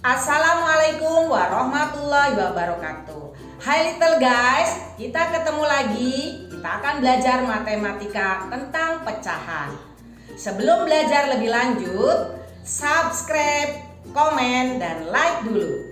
Assalamualaikum warahmatullahi wabarakatuh. Hai little guys, kita ketemu lagi. Kita akan belajar matematika tentang pecahan. Sebelum belajar lebih lanjut, subscribe, komen, dan like dulu.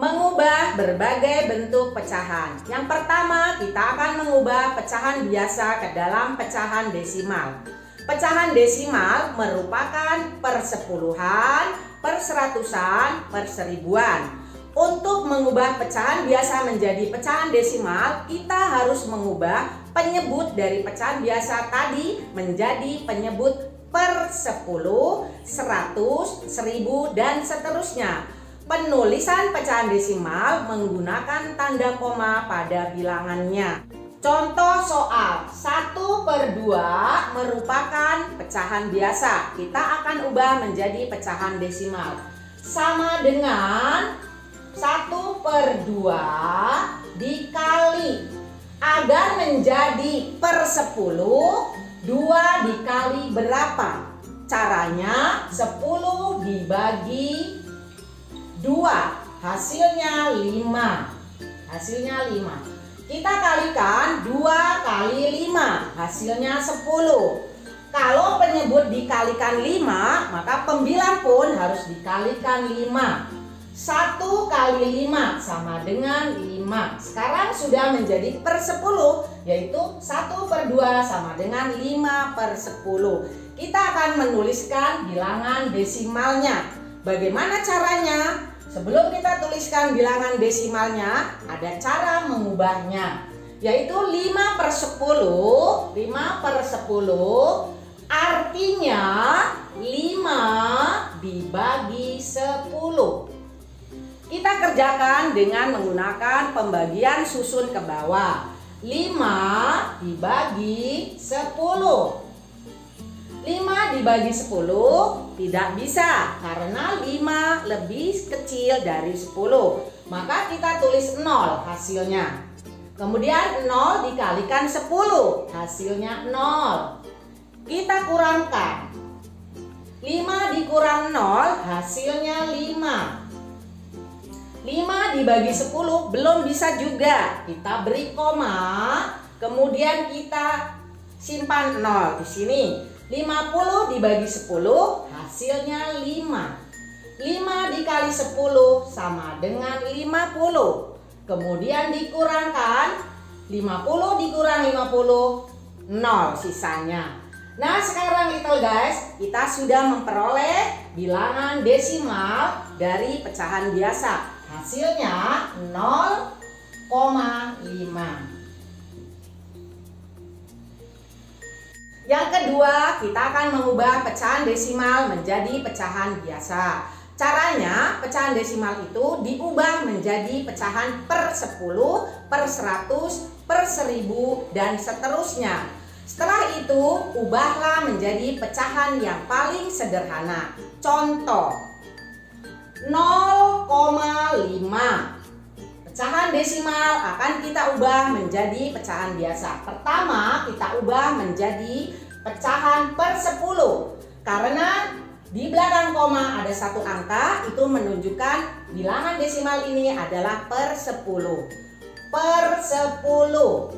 Mengubah berbagai bentuk pecahan. Yang pertama, kita akan mengubah pecahan biasa ke dalam pecahan desimal. Pecahan desimal merupakan persepuluhan, perseratusan, perseribuan. Untuk mengubah pecahan biasa menjadi pecahan desimal, kita harus mengubah penyebut dari pecahan biasa tadi menjadi penyebut per 10, 100, 1000, dan seterusnya. Penulisan pecahan desimal menggunakan tanda koma pada bilangannya. Contoh soal 1/2 merupakan pecahan biasa. Kita akan ubah menjadi pecahan desimal. Sama dengan 1/2 dikali. Agar menjadi per 10, 2 dikali berapa? Caranya 10 dibagi 2, hasilnya 5. Hasilnya 5. Kita kalikan 2 kali 5, hasilnya 10. Kalau penyebut dikalikan 5, maka pembilang pun harus dikalikan 5. 1 kali 5 sama dengan 5. Sekarang sudah menjadi per 10, yaitu 1/2 sama dengan 5/10. Kita akan menuliskan bilangan desimalnya. Bagaimana caranya? Sebelum kita tuliskan bilangan desimalnya, ada cara mengubahnya, yaitu 5/10. 5/10 artinya 5 dibagi 10. Kita kerjakan dengan menggunakan pembagian susun ke bawah. 5 dibagi 10. 5 dibagi 10 tidak bisa karena 5 lebih kecil dari 10. Maka kita tulis 0 hasilnya. Kemudian 0 dikalikan 10, hasilnya 0. Kita kurangkan. 5 dikurang 0 hasilnya 5. 5 dibagi 10 belum bisa juga. Kita beri koma, kemudian kita simpan 0 di sini. 50 dibagi 10 hasilnya 5. 5 dikali 10 sama dengan 50. Kemudian dikurangkan 50 dikurang 50, 0 sisanya. Nah sekarang little guys, kita sudah memperoleh bilangan desimal dari pecahan biasa. Hasilnya 0,5. Yang kedua, kita akan mengubah pecahan desimal menjadi pecahan biasa. Caranya, pecahan desimal itu diubah menjadi pecahan per 10, per 100, per 1000, dan seterusnya. Setelah itu, ubahlah menjadi pecahan yang paling sederhana. Contoh, 0,5. Pecahan desimal akan kita ubah menjadi pecahan biasa. Pertama, kita ubah menjadi pecahan per 10. Karena di belakang koma ada satu angka, itu menunjukkan bilangan desimal ini adalah per 10. Per 10.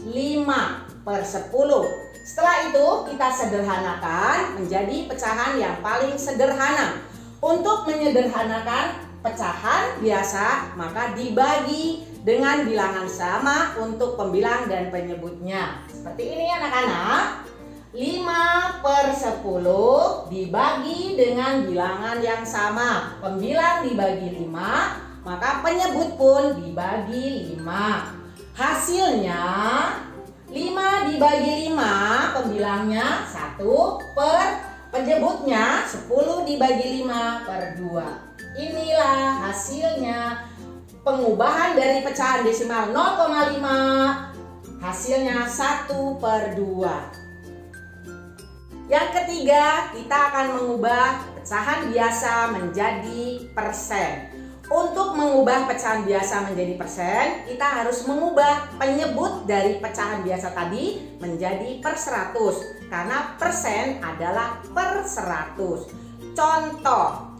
5/10. Setelah itu kita sederhanakan menjadi pecahan yang paling sederhana. Untuk menyederhanakan pecahan biasa, maka dibagi dengan bilangan sama untuk pembilang dan penyebutnya. Seperti ini anak-anak. 5/10 dibagi dengan bilangan yang sama. Pembilang dibagi 5, maka penyebut pun dibagi 5. Hasilnya 5 dibagi 5, pembilangnya 1, per penyebutnya 10 dibagi 5/2. Inilah hasilnya pengubahan dari pecahan desimal 0,5, hasilnya 1/2. Yang ketiga, kita akan mengubah pecahan biasa menjadi persen. Untuk mengubah pecahan biasa menjadi persen, kita harus mengubah penyebut dari pecahan biasa tadi menjadi per 100. Karena persen adalah per 100. Contoh,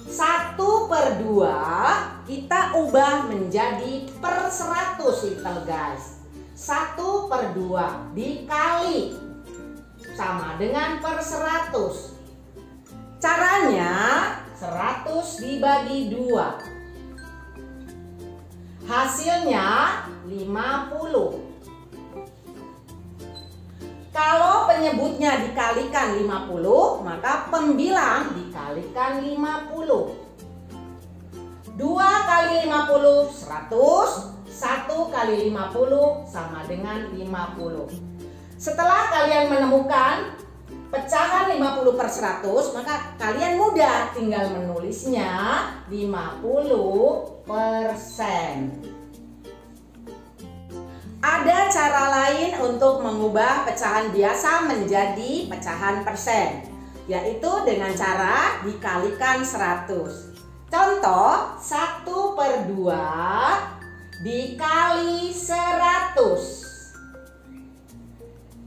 1/2 kita ubah menjadi per 100 little guys. 1/2 dikali sama dengan per 100. Caranya 100 dibagi 2. Hasilnya 50. Kalau penyebutnya dikalikan 50, maka pembilang dikalikan 50. 2 kali 50 100, 1 kali 50 sama dengan 50. Setelah kalian menemukan pecahan 50 per 100, maka kalian mudah tinggal menulisnya 50%. Ada cara lain untuk mengubah pecahan biasa menjadi pecahan persen, yaitu dengan cara dikalikan 100. Contoh, 1/2 dikali 100.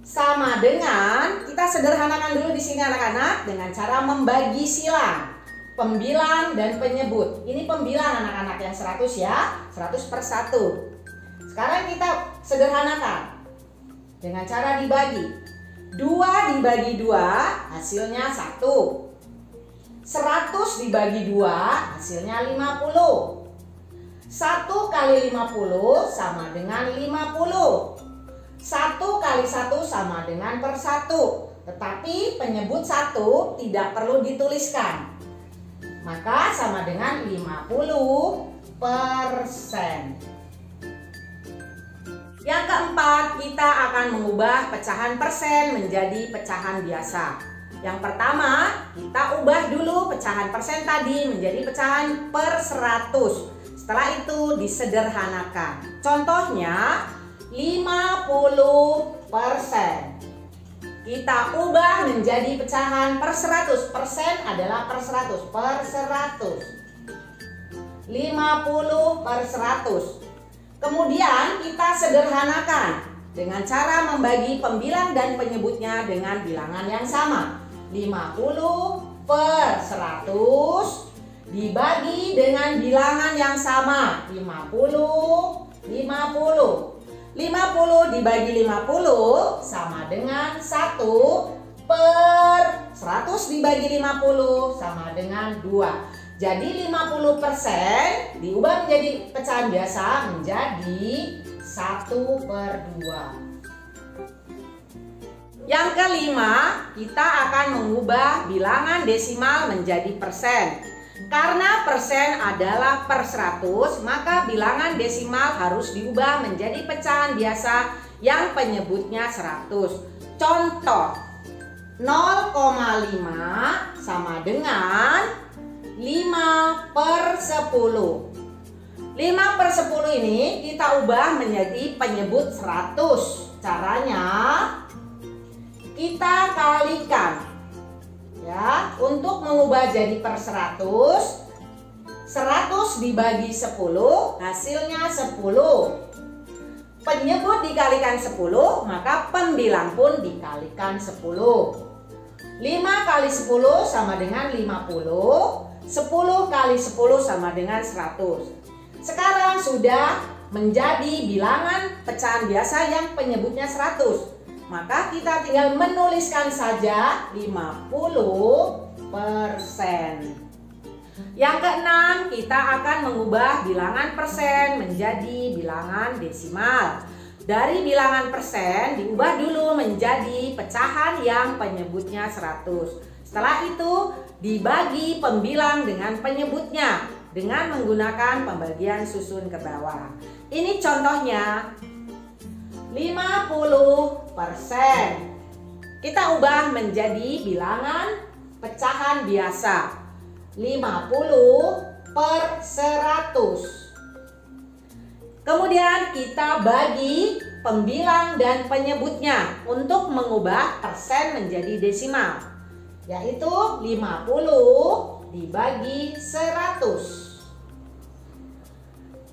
Sama dengan, kita sederhanakan dulu di sini anak-anak dengan cara membagi silang, pembilang dan penyebut. Ini pembilang anak-anak yang 100 ya, 100 per 1. Sekarang kita sederhanakan dengan cara dibagi. 2 dibagi 2 hasilnya 1. 100 dibagi 2 hasilnya 50. 1 kali 50 sama dengan 50. 1 kali 1 sama dengan per 1. Tetapi penyebut 1 tidak perlu dituliskan. Maka sama dengan 50%. Yang keempat, kita akan mengubah pecahan persen menjadi pecahan biasa. Yang pertama, kita ubah dulu pecahan persen tadi menjadi pecahan per 100. Setelah itu disederhanakan. Contohnya 50%. Kita ubah menjadi pecahan per 100. Persen adalah per 100. Per 100. 50 per 100. Kemudian kita sederhanakan dengan cara membagi pembilang dan penyebutnya dengan bilangan yang sama. 50 per 100 dibagi dengan bilangan yang sama. 50, 50. 50 dibagi 50 sama dengan 1 per 100 dibagi 50 sama dengan 2. Jadi 50% diubah menjadi pecahan biasa menjadi 1/2. Yang kelima, kita akan mengubah bilangan desimal menjadi persen. Karena persen adalah per 100, maka bilangan desimal harus diubah menjadi pecahan biasa yang penyebutnya 100. Contoh, 0,5 sama dengan 5/10. 5/10 ini kita ubah menjadi penyebut 100. Caranya kita kalikan. Ya, untuk mengubah jadi per 100, 100 dibagi 10 hasilnya 10. Penyebut dikalikan 10, maka pembilang pun dikalikan 10. 5 kali 10 sama dengan 50. 10 kali 10 sama dengan 100. Sekarang sudah menjadi bilangan pecahan biasa yang penyebutnya 100. Maka kita tinggal menuliskan saja 50%. Yang keenam, kita akan mengubah bilangan persen menjadi bilangan desimal. Dari bilangan persen diubah dulu menjadi pecahan yang penyebutnya 100. Setelah itu dibagi pembilang dengan penyebutnya dengan menggunakan pembagian susun ke bawah. Ini contohnya 50%. Kita ubah menjadi bilangan pecahan biasa 50/100. Kemudian kita bagi pembilang dan penyebutnya untuk mengubah persen menjadi desimal, yaitu 50 dibagi 100.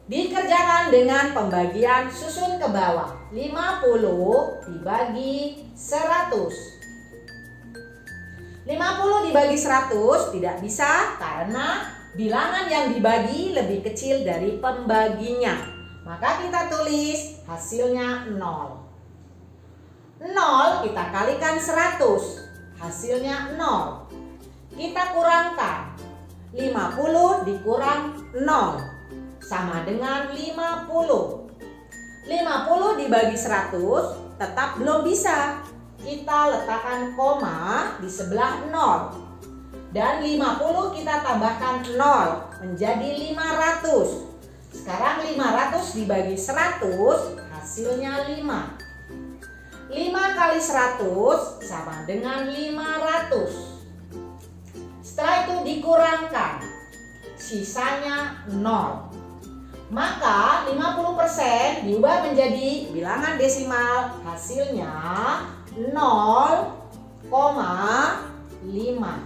Dikerjakan dengan pembagian susun ke bawah. 50 dibagi 100. 50 dibagi 100 tidak bisa karena bilangan yang dibagi lebih kecil dari pembaginya. Maka kita tulis hasilnya 0. 0 kita kalikan 100. Hasilnya 0. Kita kurangkan. 50 dikurang 0 sama dengan 50. 50 dibagi 100 tetap belum bisa. Kita letakkan koma di sebelah 0. Dan 50 kita tambahkan 0 menjadi 500. Sekarang 500 dibagi 100 hasilnya 5. 5 kali 100 sama dengan 500. Setelah itu dikurangkan. Sisanya 0. Maka 50% diubah menjadi bilangan desimal, hasilnya 0,5.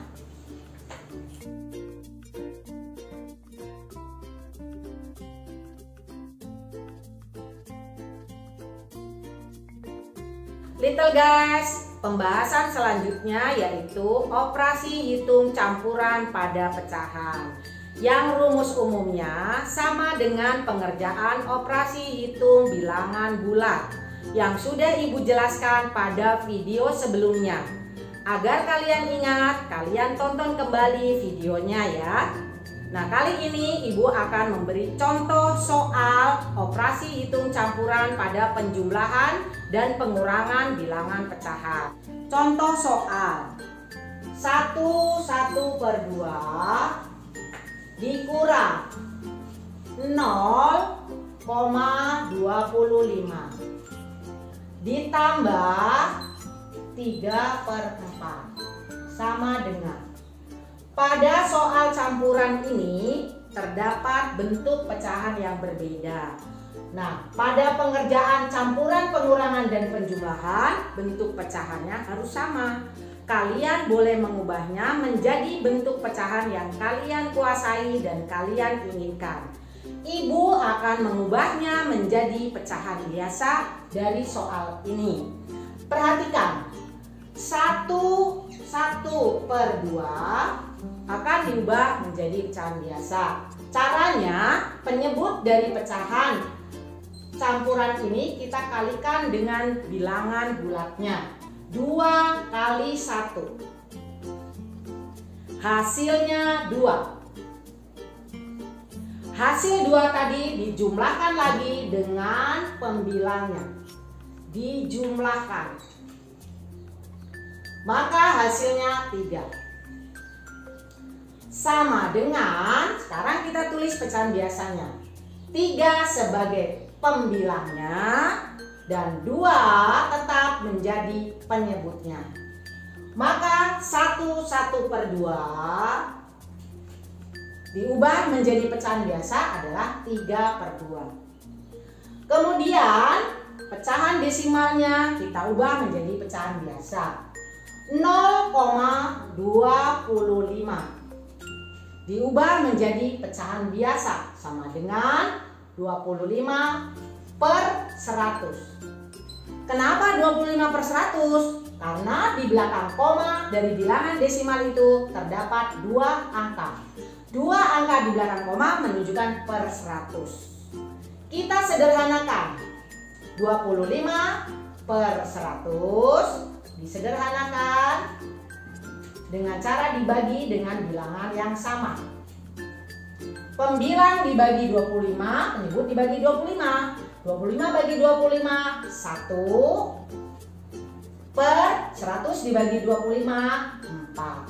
Little guys, pembahasan selanjutnya yaitu operasi hitung campuran pada pecahan. Yang rumus umumnya sama dengan pengerjaan operasi hitung bilangan bulat yang sudah Ibu jelaskan pada video sebelumnya. Agar kalian ingat, kalian tonton kembali videonya ya. Nah, kali ini Ibu akan memberi contoh soal operasi hitung campuran pada penjumlahan dan pengurangan bilangan pecahan. Contoh soal 1/2 dikurang 0,25 ditambah 3/4 sama dengan. Pada soal campuran ini terdapat bentuk pecahan yang berbeda. Nah, pada pengerjaan campuran, pengurangan, dan penjumlahan, bentuk pecahannya harus sama. Kalian boleh mengubahnya menjadi bentuk pecahan yang kalian kuasai dan kalian inginkan. Ibu akan mengubahnya menjadi pecahan biasa dari soal ini. Perhatikan, 1/2 akan diubah menjadi pecahan biasa. Caranya, penyebut dari pecahan campuran ini kita kalikan dengan bilangan bulatnya. 2 kali 1. Hasilnya 2. Hasil 2 tadi dijumlahkan lagi dengan pembilangnya. Dijumlahkan. Maka hasilnya 3. Sama dengan, sekarang kita tulis pecahan biasanya. 3 sebagai pembilangnya dan 2 tetap menjadi penyebutnya. Maka 1/2 diubah menjadi pecahan biasa adalah 3/2. Kemudian pecahan desimalnya kita ubah menjadi pecahan biasa. 0,25 diubah menjadi pecahan biasa sama dengan 25/100. Kenapa 25/100? Karena di belakang koma dari bilangan desimal itu terdapat 2 angka. 2 angka di belakang koma menunjukkan per 100. Kita sederhanakan. 25/100 disederhanakan dengan cara dibagi dengan bilangan yang sama. Pembilang dibagi 25, penyebut dibagi 25. 25 bagi 25, 1/100 dibagi 25, 4.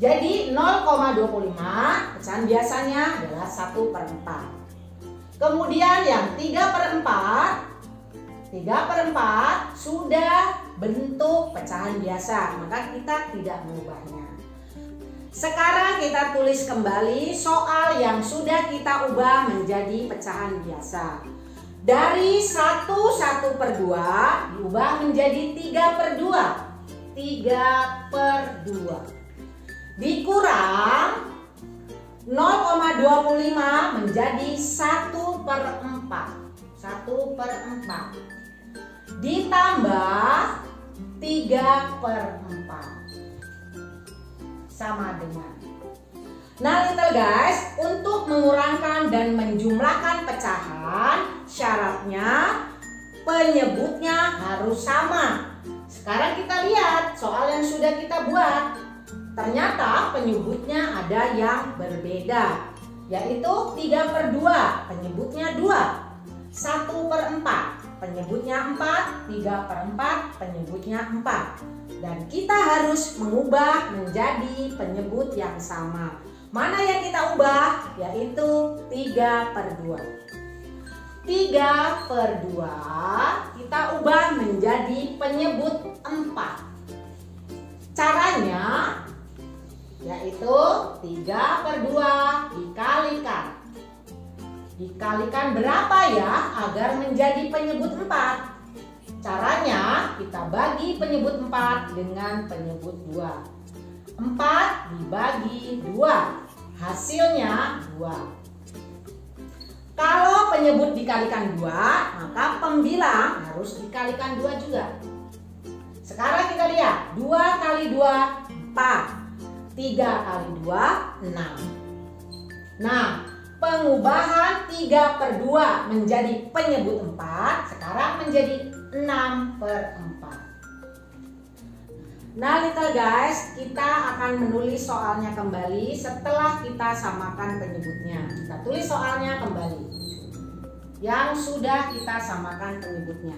Jadi 0,25 pecahan biasanya adalah 1/4. Kemudian yang 3/4, 3/4 sudah bentuk pecahan biasa, maka kita tidak mengubahnya. Sekarang kita tulis kembali soal yang sudah kita ubah menjadi pecahan biasa. Dari 1/2 diubah menjadi 3/2. 3/2 dikurang 0,25 menjadi 1/4. 1/4 ditambah 3/4 sama dengan. Nah little guys, untuk mengurangkan dan menjumlahkan pecahan, syaratnya penyebutnya harus sama. Sekarang kita lihat soal yang sudah kita buat. Ternyata penyebutnya ada yang berbeda, yaitu 3/2, penyebutnya 2. 1/4, penyebutnya 4. 3/4, penyebutnya 4. Dan kita harus mengubah menjadi penyebut yang sama. Mana yang kita ubah? Yaitu 3/2. 3/2 kita ubah menjadi penyebut 4. Caranya yaitu 3/2 dikalikan. Dikalikan berapa ya agar menjadi penyebut 4? Caranya kita bagi penyebut 4 dengan penyebut 2. 4 dibagi 2, hasilnya 2. Kalau penyebut dikalikan 2, maka pembilang harus dikalikan 2 juga. Sekarang kita lihat, 2 kali 2, 4. 3 kali 2, 6. Nah, pengubahan 3/2 menjadi penyebut 4 sekarang menjadi 6/4. Nah little guys, kita akan menulis soalnya kembali setelah kita samakan penyebutnya. Kita tulis soalnya kembali yang sudah kita samakan penyebutnya.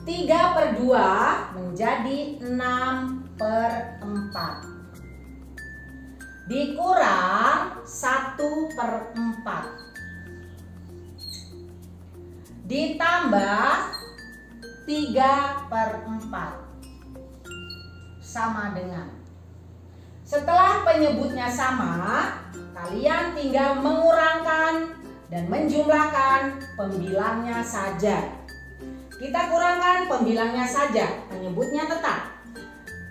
3/2 menjadi 6/4 dikurang 1/4 ditambah 3/4 sama dengan. Setelah penyebutnya sama, kalian tinggal mengurangkan dan menjumlahkan pembilangnya saja. Kita kurangkan pembilangnya saja, penyebutnya tetap.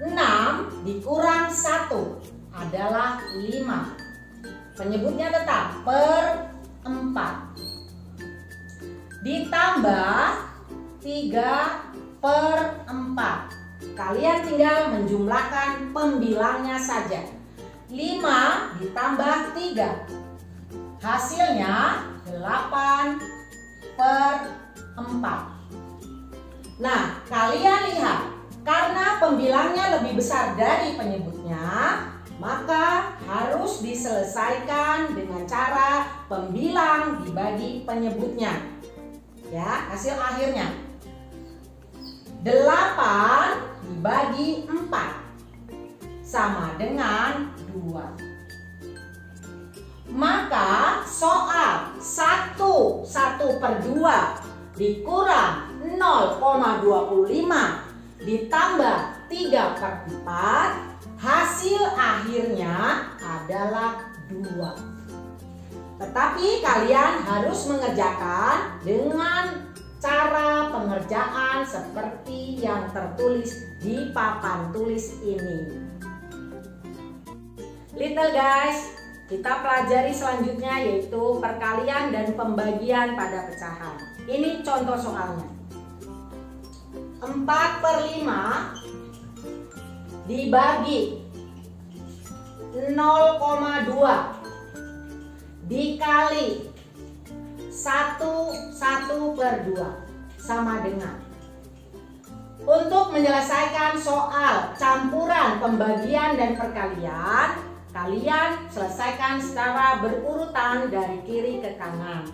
6 dikurang 1 adalah 5. Penyebutnya tetap per 4. Ditambah 3/4. Kalian tinggal menjumlahkan pembilangnya saja. 5 ditambah 3. Hasilnya 8/4. Nah, kalian lihat, karena pembilangnya lebih besar dari penyebutnya, maka harus diselesaikan dengan cara pembilang dibagi penyebutnya. Ya, hasil akhirnya 8 dibagi 4 sama dengan 2. Maka soal 1/2 dikurang 0,25 ditambah 3/4, hasil akhirnya adalah 2. Tetapi kalian harus mengerjakan dengan cara pengerjaan seperti yang tertulis di papan tulis ini. Little guys, kita pelajari selanjutnya yaitu perkalian dan pembagian pada pecahan. Ini contoh soalnya. 4/5 dibagi 0,2 dikali 1/2 sama dengan. Untuk menyelesaikan soal campuran pembagian dan perkalian, kalian selesaikan secara berurutan dari kiri ke kanan.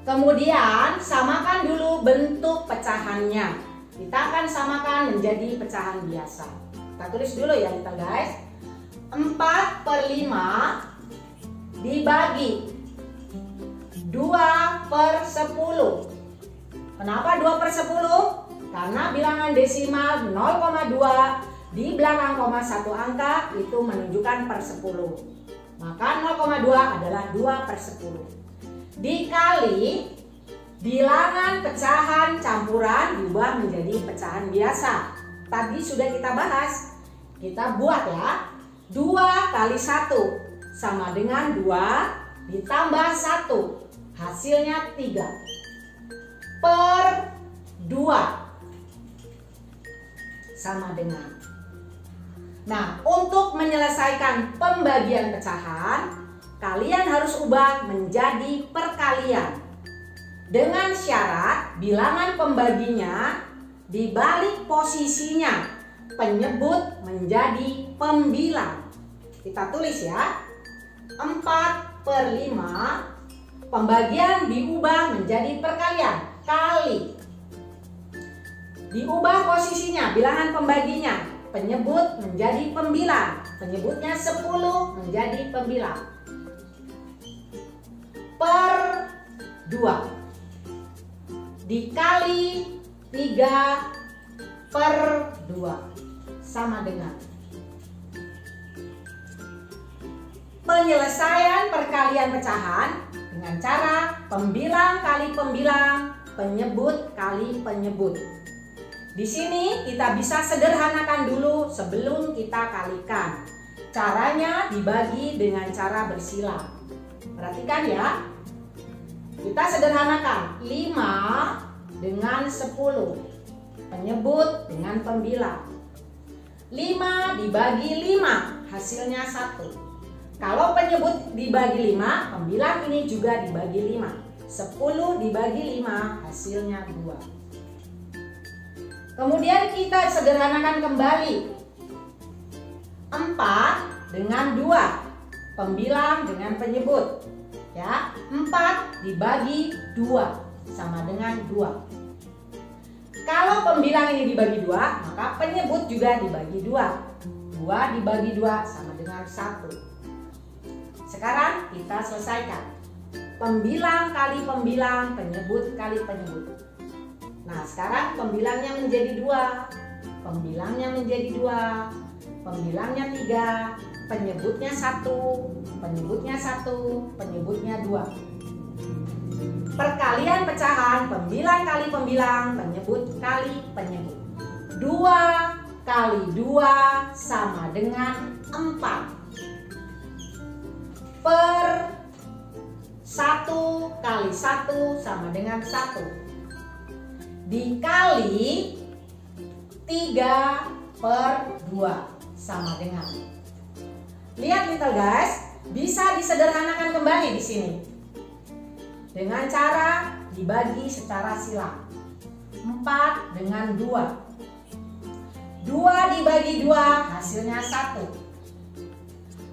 Kemudian samakan dulu bentuk pecahannya. Kita akan samakan menjadi pecahan biasa. Kita tulis dulu ya kita guys. 4/5 dibagi 2/10. Kenapa 2/10? Karena bilangan desimal 0,2 di belakang koma 1 angka itu menunjukkan per 10. Maka 0,2 adalah 2/10. Dikali bilangan pecahan campuran diubah menjadi pecahan biasa. Tadi sudah kita bahas. Kita buat ya. 2 kali 1 sama dengan 2 ditambah 1, hasilnya 3 per 2 sama dengan. Nah, untuk menyelesaikan pembagian pecahan, kalian harus ubah menjadi perkalian. Dengan syarat bilangan pembaginya dibalik posisinya, penyebut menjadi pembilang. Kita tulis ya, 4/5, pembagian diubah menjadi perkalian, kali. Diubah posisinya, bilangan pembaginya, penyebut menjadi pembilang. Penyebutnya 10 menjadi pembilang. Per 2 dikali 3/2 sama dengan. Penyelesaian perkalian pecahan dengan cara pembilang kali pembilang, penyebut kali penyebut. Di sini kita bisa sederhanakan dulu sebelum kita kalikan. Caranya dibagi dengan cara bersilang. Perhatikan ya. Kita sederhanakan 5 dengan 10. Penyebut dengan pembilang. 5 dibagi 5, hasilnya 1. Kalau penyebut dibagi 5, pembilang ini juga dibagi 5. 10 dibagi 5, hasilnya 2. Kemudian kita sederhanakan kembali. 4 dengan 2, pembilang dengan penyebut. Ya, 4 dibagi 2 sama dengan 2. Kalau pembilang ini dibagi 2, maka penyebut juga dibagi 2. 2 dibagi 2 sama dengan 1. Sekarang kita selesaikan. Pembilang kali pembilang, penyebut kali penyebut. Nah, sekarang pembilangnya menjadi 2, pembilangnya menjadi 2, pembilangnya 3, penyebutnya 1, penyebutnya 1, penyebutnya 2. Perkalian pecahan, pembilang kali pembilang, penyebut kali penyebut. 2 kali 2 sama dengan 4. Per 1 kali 1 sama dengan 1. Dikali 3/2 sama dengan. Lihat little guys, bisa disederhanakan kembali di sini. Dengan cara dibagi secara silang. 4 dengan 2. 2 dibagi 2 hasilnya 1.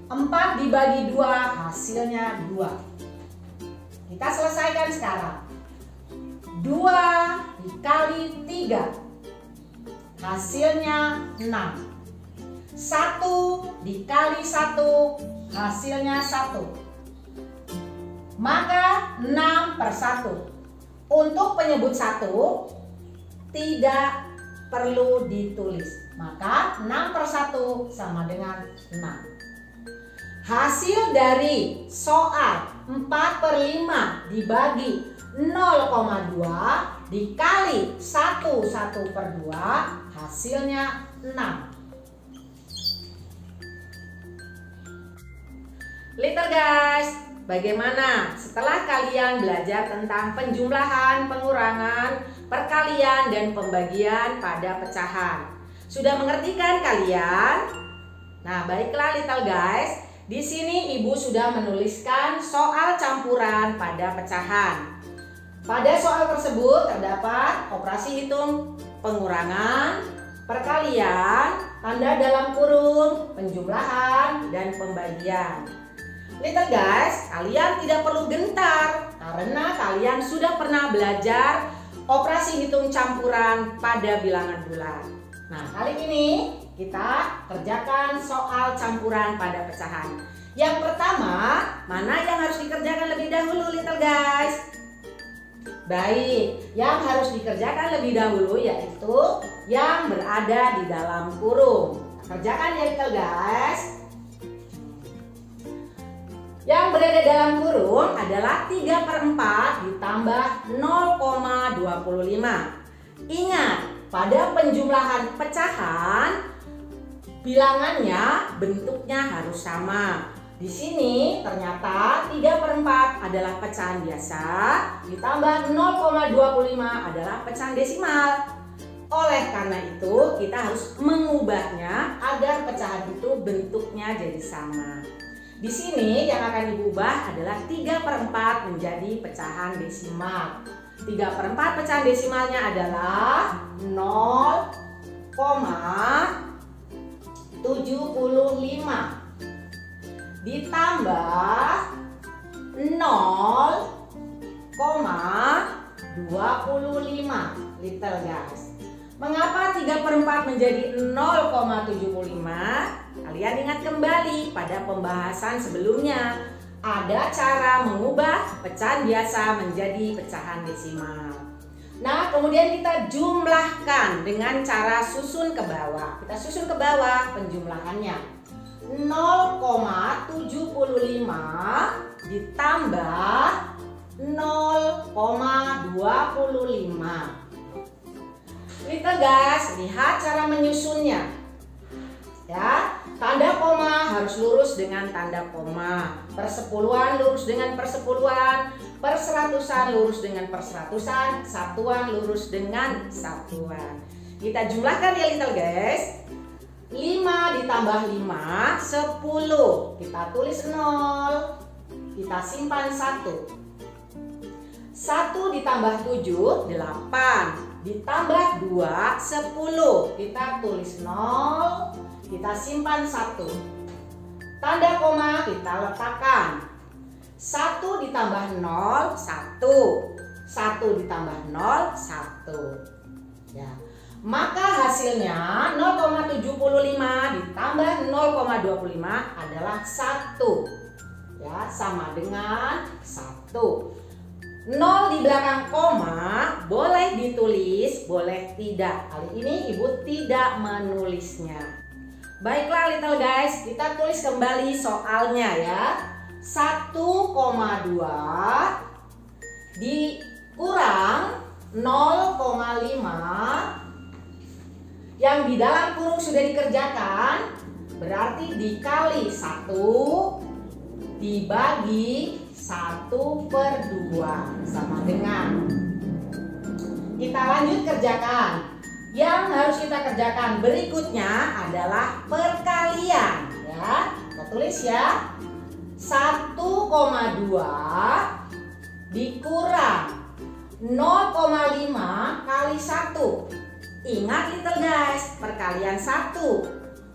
4 dibagi 2 hasilnya 2. Kita selesaikan sekarang. 2 dikali 3 hasilnya 6. 1 dikali 1 hasilnya 1. Maka 6/1. Untuk penyebut 1 tidak perlu ditulis. Maka 6/1 sama dengan 6. Hasil dari soal 4/5 dibagi 0,2 dikali 1/2 hasilnya 6. Little guys, bagaimana setelah kalian belajar tentang penjumlahan, pengurangan, perkalian, dan pembagian pada pecahan? Sudah mengerti kan kalian? Nah, baiklah little guys. Di sini ibu sudah menuliskan soal campuran pada pecahan. Pada soal tersebut terdapat operasi hitung pengurangan, perkalian, tanda dalam kurung, penjumlahan, dan pembagian. Little guys, kalian tidak perlu gentar karena kalian sudah pernah belajar operasi hitung campuran pada bilangan bulat. Nah, kali ini kita kerjakan soal campuran pada pecahan. Yang pertama, mana yang harus dikerjakan lebih dahulu little guys? Baik, yang harus dikerjakan lebih dahulu yaitu yang berada di dalam kurung. Kerjakan ya little guys. Yang berada dalam kurung adalah 3/4 ditambah 0,25. Ingat, pada penjumlahan pecahan bilangannya bentuknya harus sama. Di sini ternyata 3/4 adalah pecahan biasa ditambah 0,25 adalah pecahan desimal. Oleh karena itu kita harus mengubahnya agar pecahan itu bentuknya jadi sama. Di sini yang akan Ibu ubah adalah 3/4 menjadi pecahan desimal. 3/4 pecahan desimalnya adalah 0,75 ditambah 0,25 little guys. Mengapa 3/4 menjadi 0,75? Kalian ingat kembali pada pembahasan sebelumnya. Ada cara mengubah pecahan biasa menjadi pecahan desimal. Nah, kemudian kita jumlahkan dengan cara susun ke bawah. Kita susun ke bawah penjumlahannya. 0,75 ditambah 0,25. Little guys, lihat cara menyusunnya. Ya, tanda koma harus lurus dengan tanda koma. Persepuluhan lurus dengan persepuluhan. Perseratusan lurus dengan perseratusan. Satuan lurus dengan satuan. Kita jumlahkan ya little guys. 5 ditambah 5, 10. Kita tulis 0. Kita simpan 1. 1 ditambah 7, 8. Ditambah 2, 10. Kita tulis 0. Kita simpan 1. Tanda koma kita letakkan. 1 ditambah 0, 1. 1 ditambah 0, 1. Ya. Maka hasilnya 0,75 ditambah 0,25 adalah 1. Ya, sama dengan 1. 0 di belakang koma boleh ditulis, boleh tidak. Kali ini Ibu tidak menulisnya. Baiklah little guys, kita tulis kembali soalnya ya. 1,2 dikurang 0,5 yang di dalam kurung sudah dikerjakan, berarti dikali 1 dibagi 1/2 sama dengan. Kita lanjut kerjakan. Yang harus kita kerjakan berikutnya adalah perkalian ya. Kita tulis ya. 1,2 dikurang 0,5 kali 1. Ingat little guys, perkalian 1.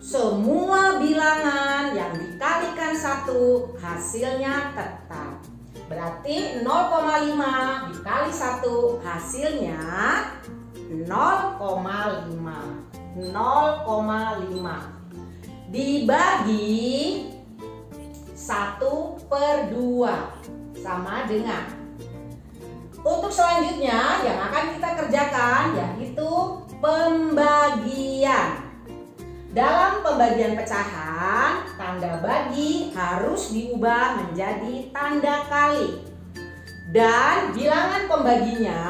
Semua bilangan yang dikalikan 1 hasilnya tetap. Berarti 0,5 dikali 1 hasilnya 0,5. 0,5 dibagi 1/2 sama dengan. Untuk selanjutnya yang akan kita kerjakan yaitu pembagian. Dalam pembagian pecahan, tanda bagi harus diubah menjadi tanda kali. Dan bilangan pembaginya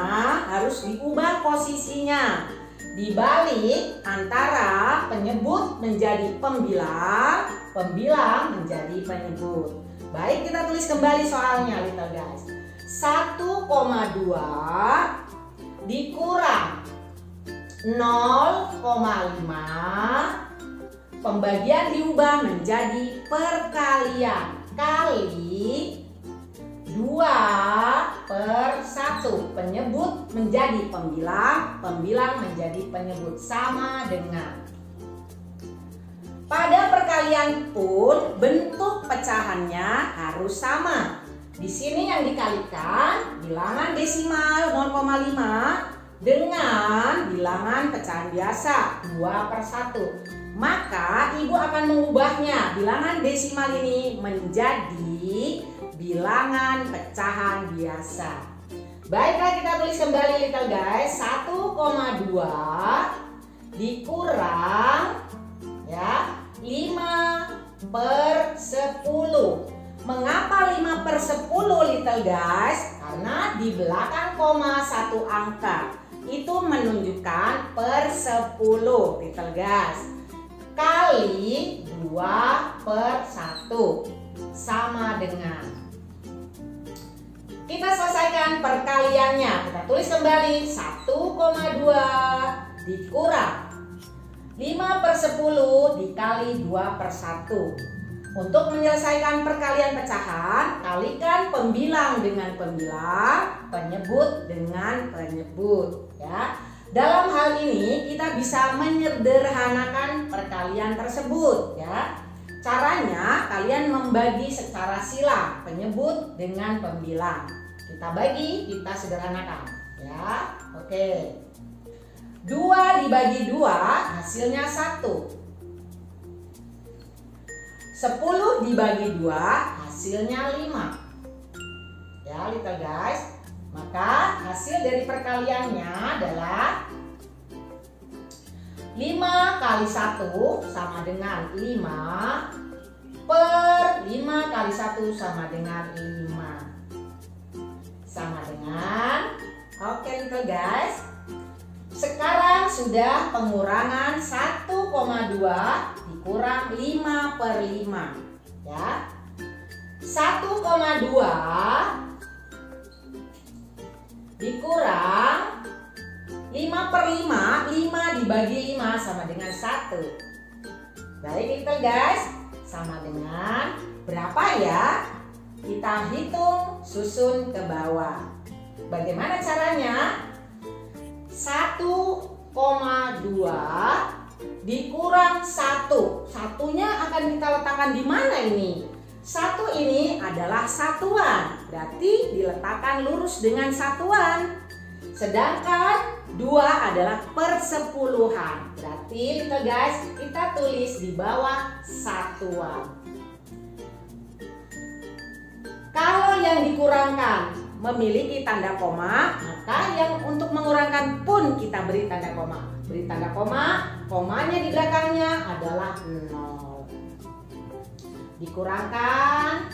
harus diubah posisinya. Dibalik antara penyebut menjadi pembilang, pembilang menjadi penyebut. Baik, kita tulis kembali soalnya little guys. 1,2 dikurang 0,5, pembagian diubah menjadi perkalian kali 2/1. Penyebut menjadi pembilang, pembilang menjadi penyebut sama dengan. Pada perkalian pun bentuk pecahannya harus sama. Di sini yang dikalikan bilangan desimal 0,5 dengan bilangan pecahan biasa 2/1. Maka Ibu akan mengubahnya bilangan desimal ini menjadi bilangan pecahan biasa. Baiklah, kita tulis kembali little guys. 1,2 dikurang ya 5/10. Mengapa 5/10 little guys? Karena di belakang koma satu angka. Itu menunjukkan per 10 little guys. Kali 2/1. sama dengan. Kita selesaikan perkaliannya. Kita tulis kembali 1,2 dikurang 5/10 dikali 2/1. Untuk menyelesaikan perkalian pecahan, kalikan pembilang dengan pembilang, penyebut dengan penyebut, ya. Dalam hal ini kita bisa menyederhanakan perkalian tersebut, ya. Caranya kalian membagi secara sila penyebut dengan pembilang. Kita bagi, kita sederhanakan, ya. Oke. 2 dibagi 2 hasilnya 1. 10 dibagi 2 hasilnya 5. Ya, little guys. Maka hasil dari perkaliannya adalah 5 kali 1 sama dengan 5 per 5 kali 1 sama dengan 5. Sama dengan, oke little guys. Sekarang sudah pengurangan 1,2 dikurang 5/5, ya. 1,2 dikurang 5/5, 5 dibagi 5 sama dengan 1. Baik little guys, sama dengan berapa ya? Kita hitung susun ke bawah. Bagaimana caranya? 1,2 dikurang 1. Satunya akan kita letakkan di mana ini? 1 ini adalah satuan, berarti diletakkan lurus dengan satuan. Sedangkan 2 adalah persepuluhan, berarti little guys kita tulis di bawah satuan. Kalau yang dikurangkan memiliki tanda koma, maka yang untuk mengurangkan pun kita beri tanda koma. Beri tanda koma, komanya di belakangnya adalah 0. Dikurangkan,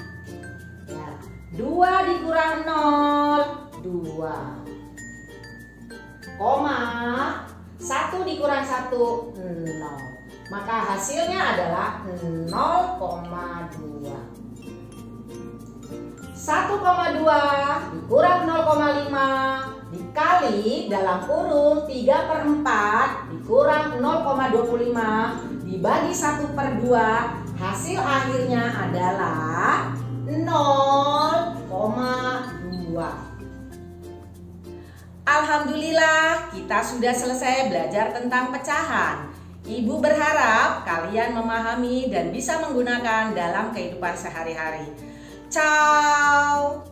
ya, 2 dikurang 0, 2. Koma, 1 dikurang 1, 0. Maka hasilnya adalah 0,2. 1,2 dikurang 0,5 dikali dalam kurung 3/4 dikurang 0,25 dibagi 1/2, hasil akhirnya adalah 0,2. Alhamdulillah kita sudah selesai belajar tentang pecahan. Ibu berharap kalian memahami dan bisa menggunakan dalam kehidupan sehari-hari. Ciao.